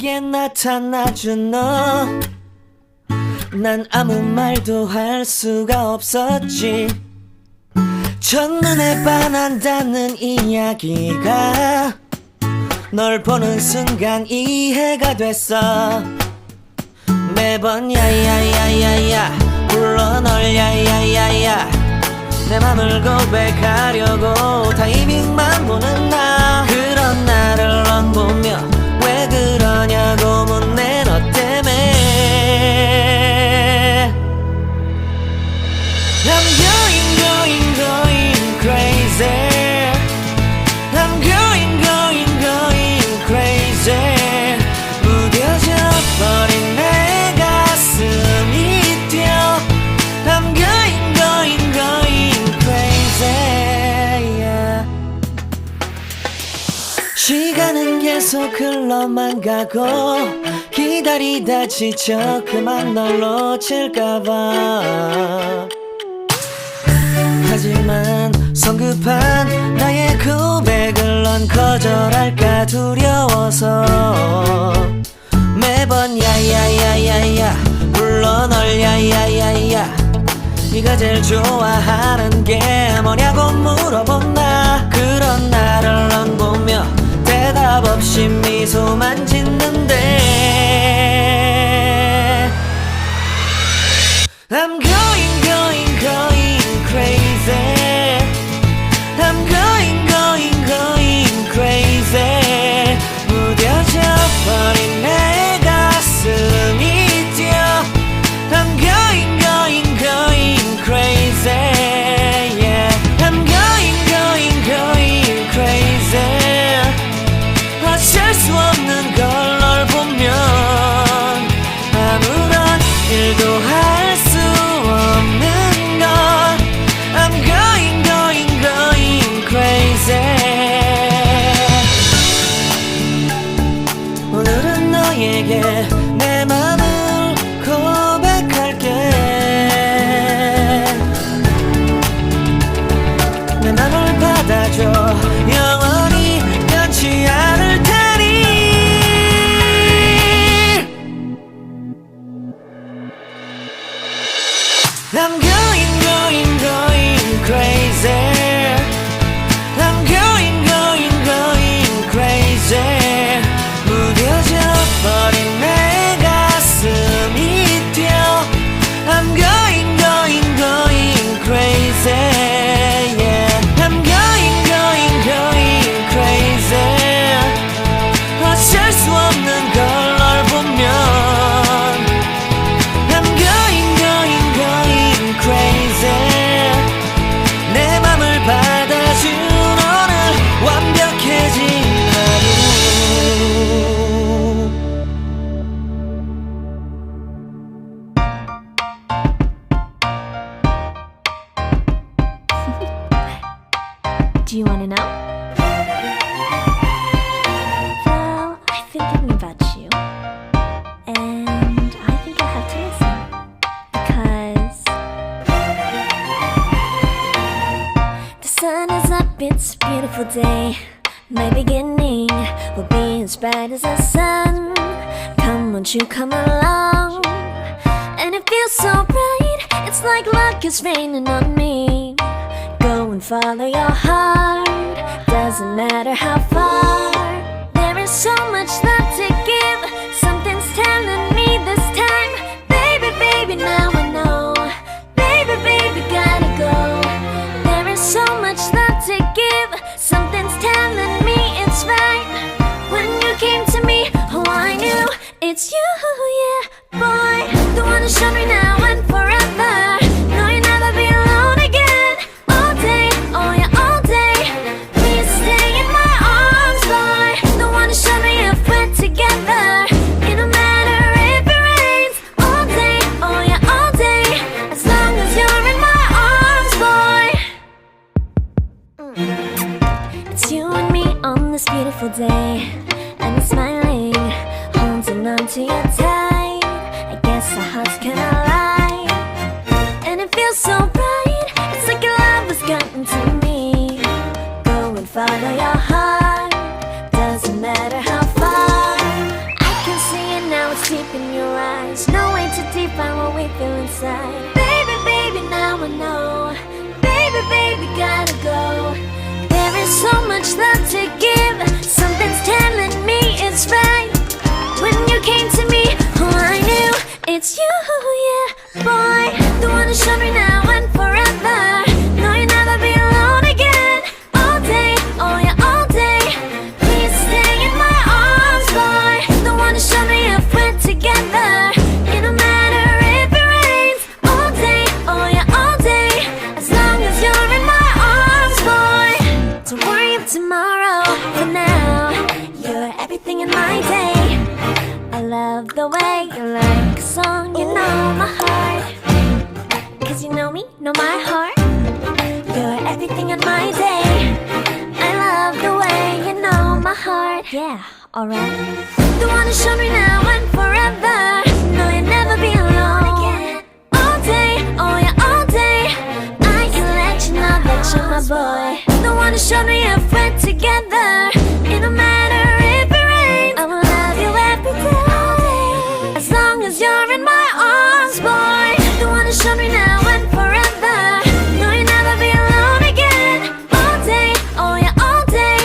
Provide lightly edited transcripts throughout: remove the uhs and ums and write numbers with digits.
내게 나타나준 너, 난 아무 말도 할 수가 없었지. 첫눈에 반한다는 이야기가 널 보는 순간 이해가 됐어. 매번 야야야야야 불러 널 야야야야, 내 맘을 고백하려고 타이밍만 보는 나. 그런 나를 넌 보며 왜 그러냐고 묻네. 너 때문에 I'm going crazy. I'm going crazy. 무뎌져 버린 내 가슴이 뛰어. I'm going crazy, yeah. 시간은 계속 흘러만 가고 기다리다 지쳐 그만 널 놓칠까봐. 하지만 성급한 나의 고백을 넌 거절할까 두려워서 매번 야야야야야 불러 널 야야야야. 네가 제일 좋아하는 게 뭐냐고 물어본 나. 그런 나를 넌 보며 대답 없이 미소만 짓는데 I'm going crazy. I'm going crazy. 무뎌져 버린 내 가슴이 뛰어. I'm going crazy, yeah. I'm going crazy. 어쩔 수 없는 걸 널 보면 아무런 일도 할 수 없는 걸. I'm going crazy. 오늘은 너에게 내 맘을 고백할게. 내 맘을 받아줘. 영원히 변치 않을 테니. I'm going crazy. I'm going crazy. 무뎌져 버린 내 가슴이 뛰어. I'm going crazy, yeah. I'm going crazy. 어쩔 수 없는 걸 널 보면 I'm going crazy. 내 맘을 받아준 오늘 완벽해진 하루. Do you want to know? Well, I've been thinking about you, and I think you'll have to listen, because the sun is up, it's a beautiful day. My beginning will be as bright as the sun. Come, won't you come along? And it feels so bright, it's like luck is raining on me. Go and follow your heart, doesn't matter how far. There is so much love to give, something's telling me this time. Baby, baby, now I know. Baby, baby, gotta go. There is so much love to give, something's telling me it's right. When you came to me, oh I knew it's you, yeah. Boy, the one who showed me now and forever. No, you'll never be alone again. All day, oh yeah, all day. Please stay in my arms, boy. The one who showed me if we're together. It don't matter if it rains. All day, oh yeah, all day. As long as you're in my arms, boy. It's you and me on this beautiful day, and I'm smiling, holding on to you tight. I guess our hearts can align, and it feels so bright. It's like your love has gotten to me. Go and follow your heart, doesn't matter how far. I can we feel inside. Baby, baby, now I know. Baby, baby, gotta go. There is so much love to give. Something's telling me it's right. When you came to me, oh, I knew it's you, yeah, boy. The one to show me now and forever. No, you'll never be alone again. All day, oh yeah, all day. Please stay in my arms, boy. The one to show me if we're together. It don't matter if it rains. All day, oh yeah, all day. As long as you're in my arms, boy. Don't worry of tomorrow. For now, you're everything in my day. I love the way you like a song, you know my heart. Cause you know me, know my heart. You're everything in my day. I love the way you know my heart. Yeah, alright. The one to show me now and forever. No, you'll never be alone again. All day, oh yeah, all day. I can let you know that you're my boy. The one to show me if we're together. It don't matter if it rains. I will love you every day. As long as you're in my arms, boy. The one to show me now and forever. No, you'll never be alone again. All day, oh yeah, all day.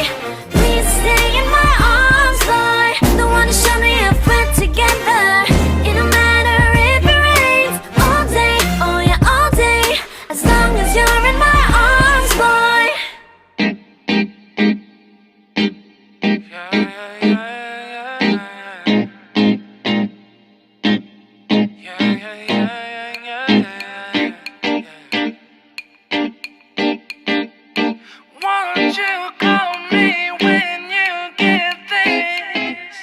Please stay in my arms, boy. The one to show me if we're together. It don't matter if it rains. All day, oh yeah, all day. As long as you're in my arms, boy. Won't you call me when you get this?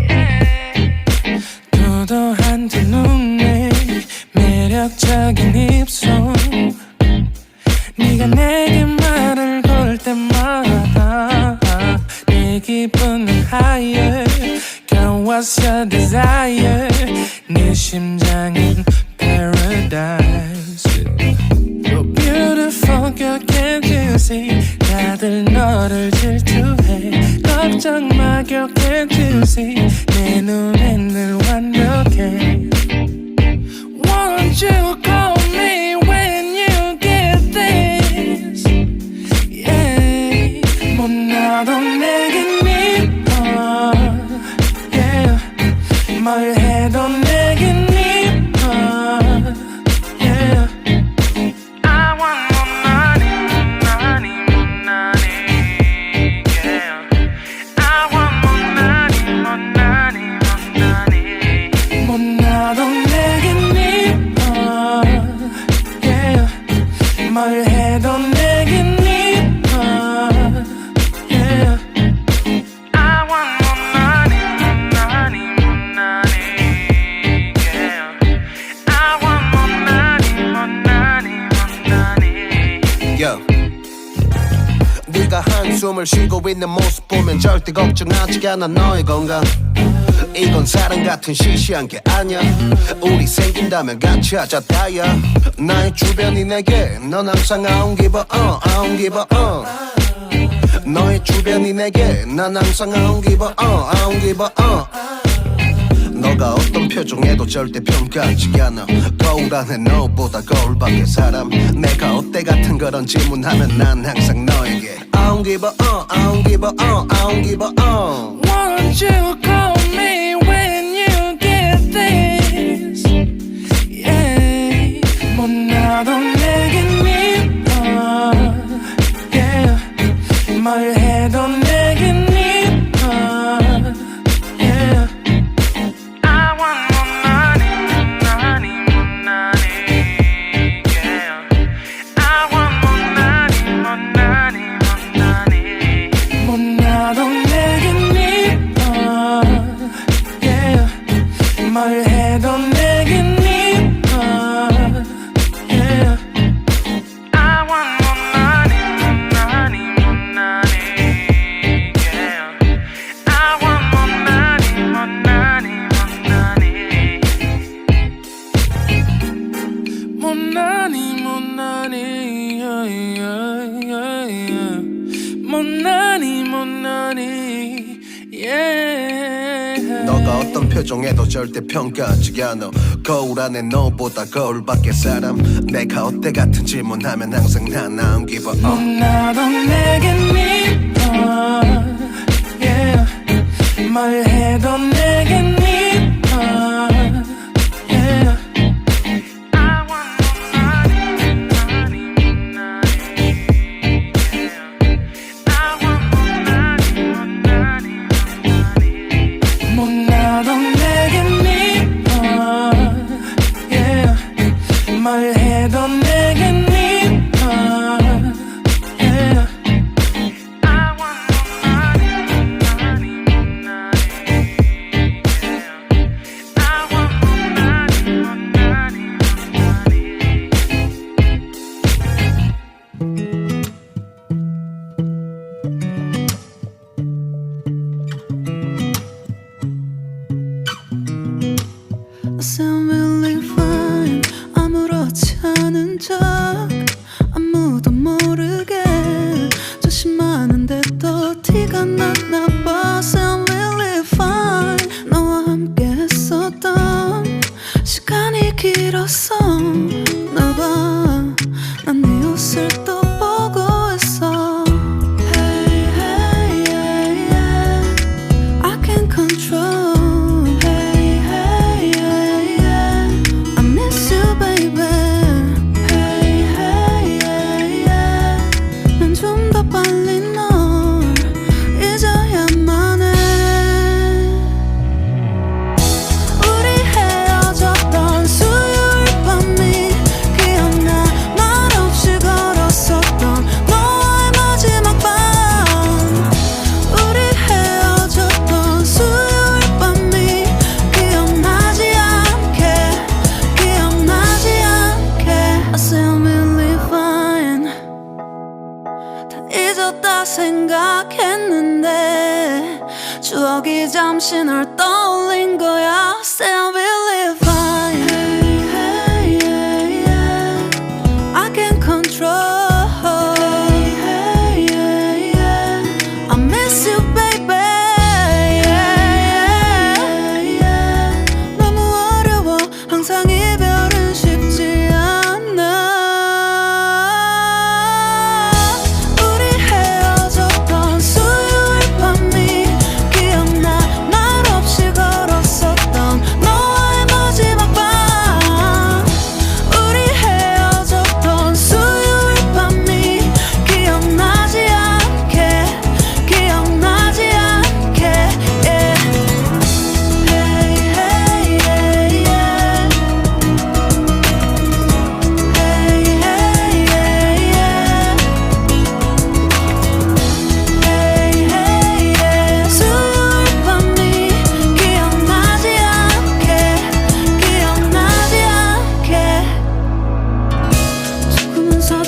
Yeah. 도도한 두 눈에 매력적인 입술 네가 내게 말을 걸 때마다 내 기분은 higher Girl, what's your desire? 네 심장은 paradise You're beautiful, girl, can't you see? 다들 너를 질투해 걱정 마, girl, can't you see? 내 눈엔 늘 완벽해 Won't you call me when you get this? Yeah, 못 나도 내겐 이뻐 Yeah, 뭘 해도 내겐 이뻐 Yeah I want more money, money, more money, yeah. I want more money, more money, more money. 못 나도 내겐 이뻐, yeah. 뭘 해도 내겐 이뻐, yeah. I want more money, more money, more money, yeah. I want more money, more money, more money. Yo. 네가 한숨을 쉬고 있는 모습 보면 절대 걱정하지 않아 너의 건강 이건 사랑 같은 시시한 게 아니야 우리 생긴다면 같이 하자 다야 나의 주변이 내게 넌 항상 I don't give a I don't give a 너의 주변이 내게 난 항상 I don't give a I don't give a 너가 어떤 표정에도 절대 평가하지 않아 거울 안에 너보다 거울 밖의 사람 내가 어때 같은 그런 질문하면 난 항상 너에게 I don't give a I don't give a I don't give a Won't you call me when you get this? Yeah, 못 나도 내겐 이뻐 Yeah, 뭘 해도 내겐 이뻐 Yeah I want more money, money, more money, yeah. I want more money, more money, more money. 못 나도 내겐 이뻐, yeah. 뭘 해도 내겐 이뻐, yeah. I want more money, more money, more money, yeah. I want more money, more money, more money. 못나니 못나니 yeah. 너가 어떤 뻔한 표정에도 절대 평가하지 않아. 거울 안에 너보다 거울 밖의 사람. 내가 어때 같은 질문하면 항상 난 I don't give a 나도 내게 미워 yeah. 뭘 해도 내게 미워 yeah. 나도 내게 미워 yeah. 뭘 해도 내게 미워 yeah. I sound really fine 아무렇지 않은 척 아무도 모르게 조심하는데 또 티가 났나 봐 Sound really fine 너와 함께 했었던 시간이 길었어 나 봐 난 네 옷을 또 보고 있어 Hey hey yeah yeah I can't control 생각했는데 추억이 잠시 널 떠올린 거야 Still really fine hey, hey, yeah, yeah. I can't control hey, hey, yeah, yeah. I miss you baby yeah, yeah, yeah. 너무 어려워 항상 이별은 쉽지 않아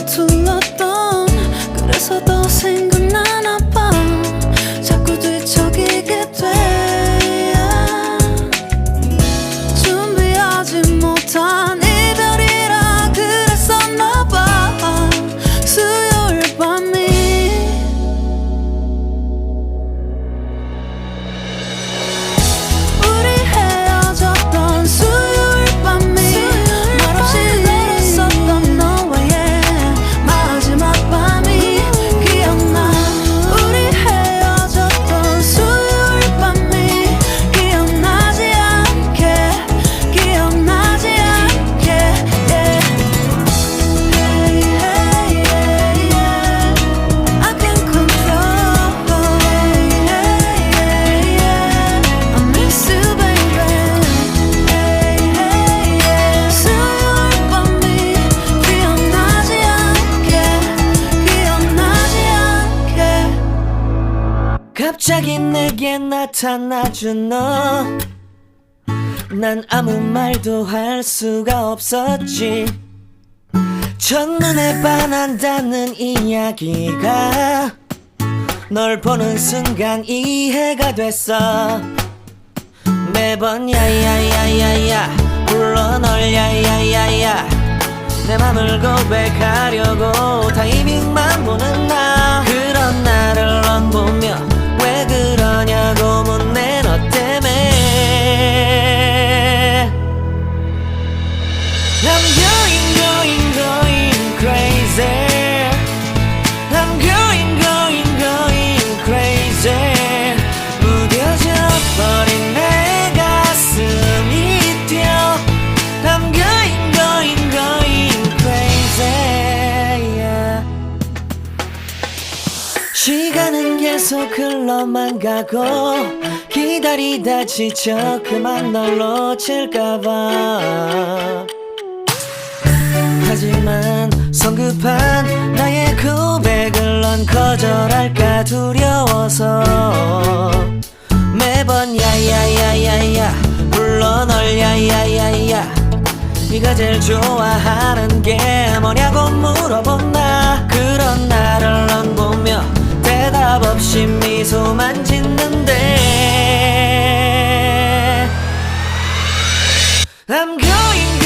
서툴렀던 그래서 더 생각나나 봐 자꾸 뒤척이게 돼 준비하지 못한 이별이라 그랬었나 봐 수요일 밤이 우리 헤어졌던 수요일 밤이 말없이 걸었었던 너와의 마지막 밤이 기억나 우리 헤어졌던 수요일 밤이 기억나지 않게 기억나지 않게 yeah. Hey, hey, yeah, yeah. I can't control hey, hey, yeah, yeah. I miss you baby hey, hey, yeah. 수요일 밤이 기억나지 않게 기억나지 않게 갑자기 내게 나타나준 너 난 아무 말도 할 수가 없었지 첫눈에 반한다는 이야기가 널 보는 순간 이해가 됐어 매번 야야야야야 불러 널 야야야야 내 맘을 고백하려고 타이밍만 보는 나 그런 나를 넌 보며 왜 그러냐고 묻네 너 때문에 I'm going crazy. I'm going crazy. 무뎌져 버린 내 가슴이 뛰어. I'm going crazy. Yeah. 시간은 계속 흘러만 가고 기다리다 지쳐 그만 널 놓칠까봐. 하지만 성급한 나의 고백을 넌 거절할까 두려워서 매번 야야야야야 불러 널 야야야야. 네가 제일 좋아하는 게 뭐냐고 물어본 나. 그런 나를 넌 보며 대답 없이 미소만 짓는데 I'm going